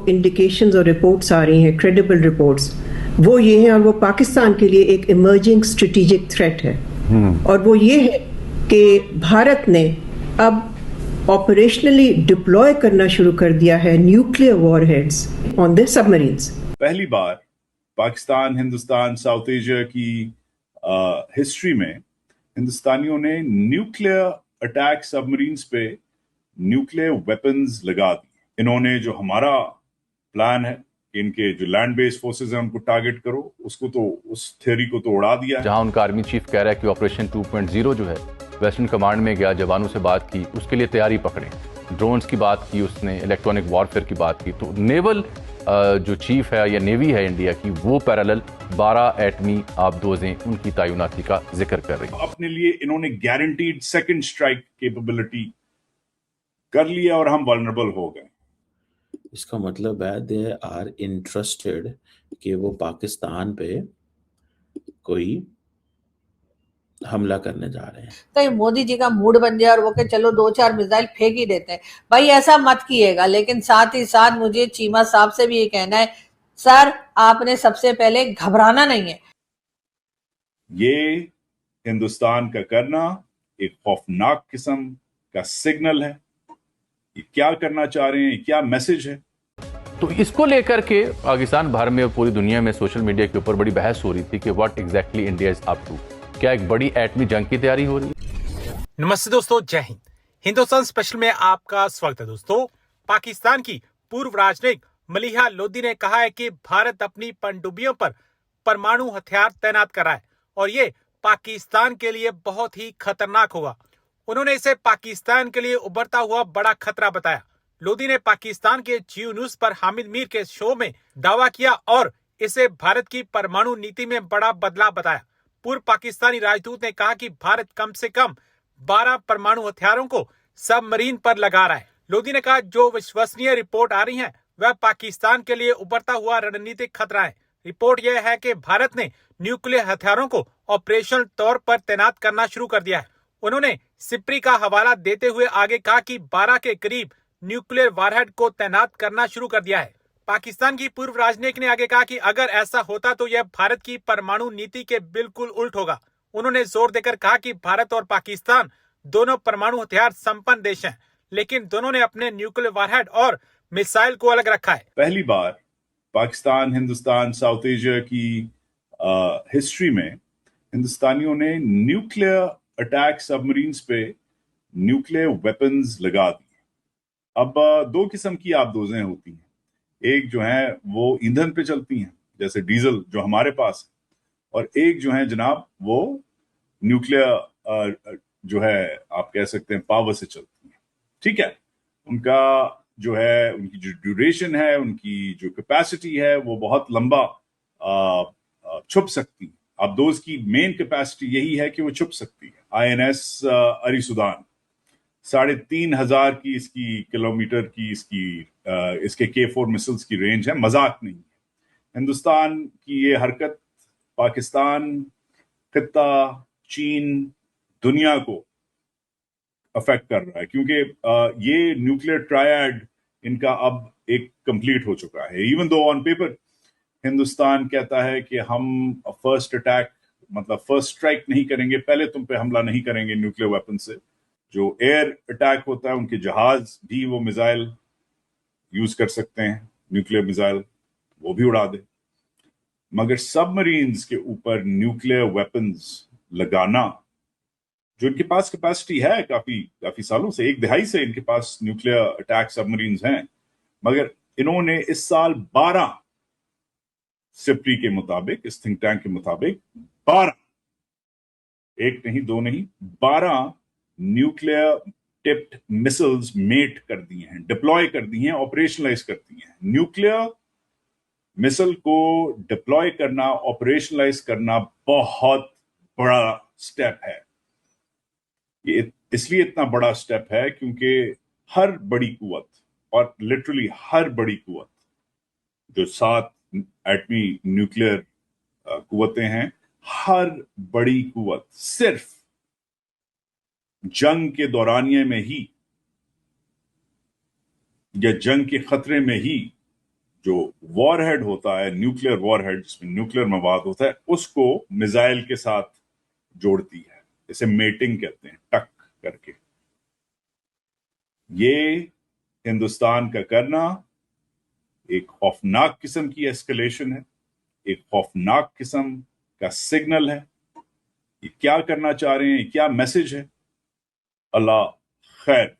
Indications और reports आ रही हैं, क्रेडिबल रिपोर्ट्स, वो ये हैं, और वो पाकिस्तान के लिए एक इमर्जिंग स्ट्रेटेजिक थ्रेट है। और वो ये है कि भारत ने अब ऑपरेशनली डिप्लॉय करना शुरू कर दिया है nuclear warheads on the submarines. पहली बार पाकिस्तान, हिंदुस्तान, साउथ एशिया की हिस्ट्री में हिंदुस्तानियों ने न्यूक्लियर अटैक सबमरीन्स पे न्यूक्लियर वेपन्स लगा दिए। इन्होंने जो हमारा प्लान है कि इनके जो लैंड बेस्ड फोर्सेस हैं उनको टारगेट करो, उसको तो, उस थ्योरी को तो उड़ा दिया है। जहां उनका आर्मी चीफ कह रहा है कि ऑपरेशन 2.0 जो है वेस्टर्न कमांड में गया, जवानों से बात की, उसके लिए तैयारी पकड़े, ड्रोन्स की बात की उसने, इलेक्ट्रॉनिक वॉरफेयर की बात की। तो नेवल जो चीफ है या नेवी है इंडिया की, वो पैरेलल 12 एटमी आबदोजें उनकी तैनाती का जिक्र कर रही है। अपने लिए इन्होंने गारंटीड सेकंड स्ट्राइक कैपेबिलिटी कर लिया और हम वल्नरेबल हो गए। इसका मतलब है दे आर इंटरेस्टेड कि वो पाकिस्तान पे कोई हमला करने जा रहे हैं। कहीं मोदी जी का मूड बन जाए और वो कि चलो 2-4 मिसाइल फेंक ही देते हैं। भाई ऐसा मत कीजिएगा, लेकिन साथ ही साथ मुझे चीमा साहब से भी ये कहना है, सर आपने सबसे पहले घबराना नहीं है। ये हिंदुस्तान का करना एक खौफनाक किस्म का सिग्नल है। ये क्या करना चाह रहे हैं, क्या मैसेज है? तो इसको लेकर के पाकिस्तान भर में और पूरी दुनिया में सोशल मीडिया के ऊपर बड़ी बहस हो रही थी कि what exactly India is up to. क्या एक बड़ी एटमी जंग की तैयारी हो रही है? नमस्ते दोस्तों, जय हिंद। हिंदुस्तान स्पेशल में आपका स्वागत है। दोस्तों, पाकिस्तान की पूर्व राजनयिक मलीहा लोधी ने कहा है कि भारत अपनी पनडुब्बियों पर परमाणु हथियार तैनात कर रहा है और ये पाकिस्तान के लिए बहुत ही खतरनाक होगा। उन्होंने इसे पाकिस्तान के लिए उभरता हुआ बड़ा खतरा बताया। लोधी ने पाकिस्तान के जियो न्यूज पर हामिद मीर के शो में दावा किया और इसे भारत की परमाणु नीति में बड़ा बदलाव बताया। पूर्व पाकिस्तानी राजदूत ने कहा कि भारत कम से कम 12 परमाणु हथियारों को सबमरीन पर लगा रहा है। लोधी ने कहा जो विश्वसनीय रिपोर्ट आ रही है वह पाकिस्तान के लिए उभरता हुआ रणनीतिक खतरा है। रिपोर्ट यह है कि भारत ने न्यूक्लियर हथियारों को ऑपरेशनल तौर पर तैनात करना शुरू कर दिया है। उन्होंने सिप्री का हवाला देते हुए आगे कहा कि 12 के करीब न्यूक्लियर वारहेड को तैनात करना शुरू कर दिया है। पाकिस्तान की पूर्व राजनयिक ने आगे कहा कि अगर ऐसा होता तो यह भारत की परमाणु नीति के बिल्कुल उल्ट होगा। उन्होंने जोर देकर कहा कि भारत और पाकिस्तान दोनों परमाणु हथियार संपन्न देश हैं, लेकिन दोनों ने अपने न्यूक्लियर वारहेड और मिसाइल को अलग रखा है। पहली बार पाकिस्तान, हिंदुस्तान, साउथ एशिया की हिस्ट्री में हिंदुस्तानियों ने न्यूक्लियर अटैक सबमरीन्स पे न्यूक्लियर वेपन्स लगा दिए। अब दो किस्म की आबदोजें होती हैं। एक जो है वो ईंधन पे चलती हैं, जैसे डीजल जो हमारे पास है, और एक जो है जनाब वो न्यूक्लियर जो है आप कह सकते हैं पावर से चलती हैं। ठीक है, उनका जो है, उनकी जो ड्यूरेशन है, उनकी जो कैपेसिटी है, वो बहुत लंबा छुप सकती है। आबदोज की मेन कैपेसिटी यही है कि वो छुप सकती है। INS अरीसुदान 3,500 की इसकी किलोमीटर की इसके K4 मिसाइल्स की रेंज है, मजाक नहीं है। हिंदुस्तान की ये हरकत पाकिस्तान, खित्ता, चीन, दुनिया को अफेक्ट कर रहा है, क्योंकि ये न्यूक्लियर ट्रायड इनका अब एक कंप्लीट हो चुका है। Even though on paper Hindustan कहता है कि हम फर्स्ट अटैक, मतलब फर्स्ट स्ट्राइक नहीं करेंगे, पहले तुम पे हमला नहीं करेंगे न्यूक्लियर वेपन से। जो एयर अटैक होता है, उनके जहाज भी वो मिसाइल यूज कर सकते हैं, न्यूक्लियर मिसाइल, वो भी उड़ा दे। मगर सबमरीन्स के ऊपर न्यूक्लियर वेपन्स लगाना, जो इनके पास कैपेसिटी है काफी सालों से, 1/2 से इनके पास न्यूक्लियर अटैक सबमरीन्स हैं, मगर इन्होंने इस साल 12 सिप्री के मुताबिक, इस थिंक टैंक के मुताबिक 12, एक नहीं, दो नहीं, 12 न्यूक्लियर टिप्ड मिसाइल्स मेट कर दिए हैं, डिप्लॉय कर दिए हैं, ऑपरेशनलाइज कर दिए हैं। न्यूक्लियर मिसाइल को डिप्लॉय करना, ऑपरेशनलाइज करना बहुत बड़ा स्टेप है। ये इसलिए इतना बड़ा स्टेप है क्योंकि हर बड़ी कुवत, और लिटरली हर बड़ी कुवत, जो 7 एटमी न्यूक्लियर कुवतें हैं, हर बड़ी कुवत सिर्फ जंग के दौरानिये में ही या जंग के खतरे में ही जो वॉर हेड होता है, न्यूक्लियर वॉर हेड जिसमें न्यूक्लियर मवाद होता है, उसको मिसाइल के साथ जोड़ती है, इसे मेटिंग कहते हैं, टक करके। ये हिंदुस्तान का करना एक खौफनाक किस्म की एस्केलेशन है, एक खौफनाक किस्म का सिग्नल है। ये क्या करना चाह रहे हैं, क्या मैसेज है, अल्लाह खैर,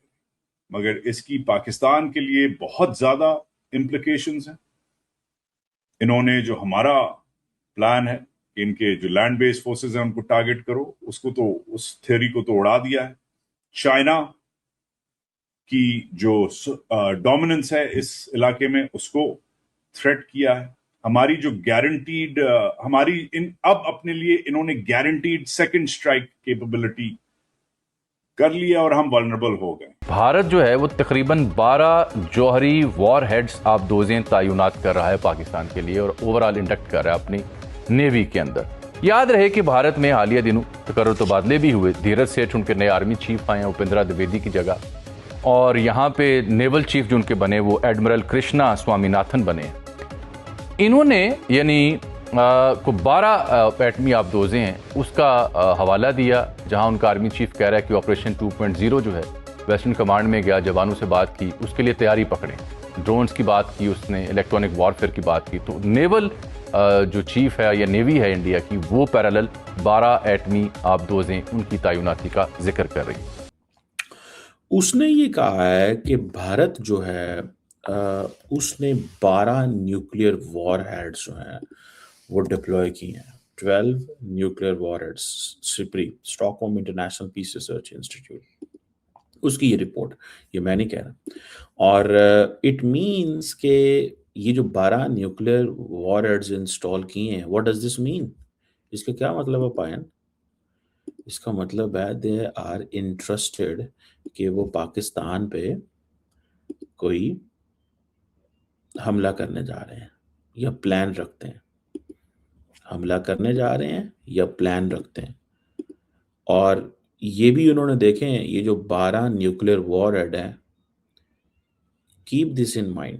मगर इसकी पाकिस्तान के लिए बहुत ज्यादा इम्प्लीकेशंस हैं। इन्होंने जो हमारा प्लान है, इनके जो लैंड बेस्ड फोर्सेस हैं उनको टारगेट करो, उसको तो, उस थ्योरी को तो उड़ा दिया है। चाइना की जो डोमिनेंस है इस इलाके में, उसको थ्रेट किया है। हमारी जो गारंटीड अब अपने लिए इन्होंने गारंटीड सेकंड स्ट्राइक कैपेबिलिटी कर लिया और हम वल्नरेबल हो गए। भारत जो है वो तकरीबन 12 जौहरी वॉर हेड्स आप दोजें तैनात कर रहा है पाकिस्तान के लिए और ओवरऑल इंडक्ट कर रहा है अपनी नेवी के अंदर। याद रहे कि भारत में हालिया दिनों तकर्रुर तबादले भी हुए। धीरज सेठ उनके नए आर्मी चीफ आए हैं उपेंद्रा द्विवेदी की जगह, और यहाँ पे नेवल चीफ जो उनके बने वो एडमिरल कृष्णा स्वामीनाथन बने। इन्होंने यानी को 12 एटमी आबदोजें हैं उसका हवाला दिया, जहां उनका आर्मी चीफ कह रहा है कि ऑपरेशन 2.0 जो है वेस्टर्न कमांड में गया, जवानों से बात की, उसके लिए तैयारी पकड़े। ड्रोन्स की बात की उसने, इलेक्ट्रॉनिक वॉरफेयर की बात की। तो नेवल जो चीफ है या नेवी है इंडिया की, वो पैरेलल 12 एटमी आबदोजें उनकी तैनाती का जिक्र कर रही है। उसने ये कहा है कि भारत जो है उसने 12 न्यूक्लियर वॉर हेड्स जो हैं वो डिप्लॉय की हैं। 12 nuclear warheads, SIPRI, Stockholm international peace research institute, उसकी ये रिपोर्ट, ये मैं नहीं कह रहा। और इट मीन्स के ये जो 12 न्यूक्लियर वॉर हेड्स इंस्टॉल किए हैं, व्हाट डज दिस मीन? इसका क्या मतलब है पायन? इसका मतलब है दे आर इंटरेस्टेड कि वो पाकिस्तान पे कोई हमला करने जा रहे हैं या प्लान रखते हैं। हमला करने जा रहे हैं या प्लान रखते हैं। और ये भी उन्होंने देखे हैं, ये जो 12 न्यूक्लियर वॉर हेड है, कीप दिस इन माइंड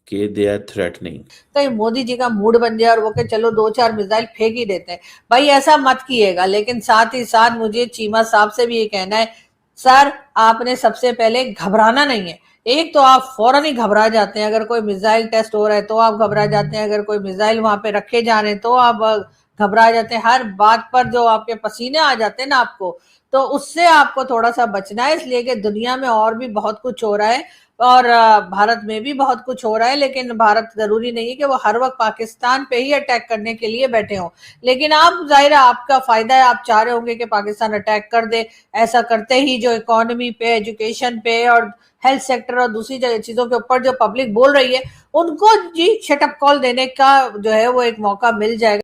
कि दे आर थ्रेटनिंग। कहीं मोदी जी का मूड बन जाए और वो कहे चलो 2-4 मिसाइल फेंक ही देते हैं, भाई ऐसा मत कीजिएगा। लेकिन साथ ही साथ मुझे चीमा साहब से भी ये कहना है, सर आपने सबसे पहले घबराना नहीं है। एक तो आप फौरन ही घबरा जाते हैं, अगर कोई मिसाइल टेस्ट हो रहा है तो आप घबरा जाते हैं, अगर कोई मिसाइल वहां पे रखे जा रहे हैं तो आप घबरा जाते हैं। हर बात पर जो आपके पसीने आ जाते हैं ना आपको, तो उससे आपको थोड़ा सा बचना है, इसलिए कि दुनिया में और भी बहुत कुछ हो रहा है और भारत में भी बहुत कुछ हो रहा है। लेकिन भारत जरूरी नहीं है कि वो हर वक्त पाकिस्तान पे ही अटैक करने के लिए बैठे हों। लेकिन आप, जाहिर है आपका फायदा है, आप चाह रहे होंगे कि पाकिस्तान अटैक कर दे। ऐसा करते ही जो इकोनॉमी पे, एजुकेशन पे और हेल्थ सेक्टर और दूसरी चीजों के ऊपर जो पब्लिक बोल रही है, उनको जी शट अप कॉल देने का जो है वो एक मौका मिल जाएगा।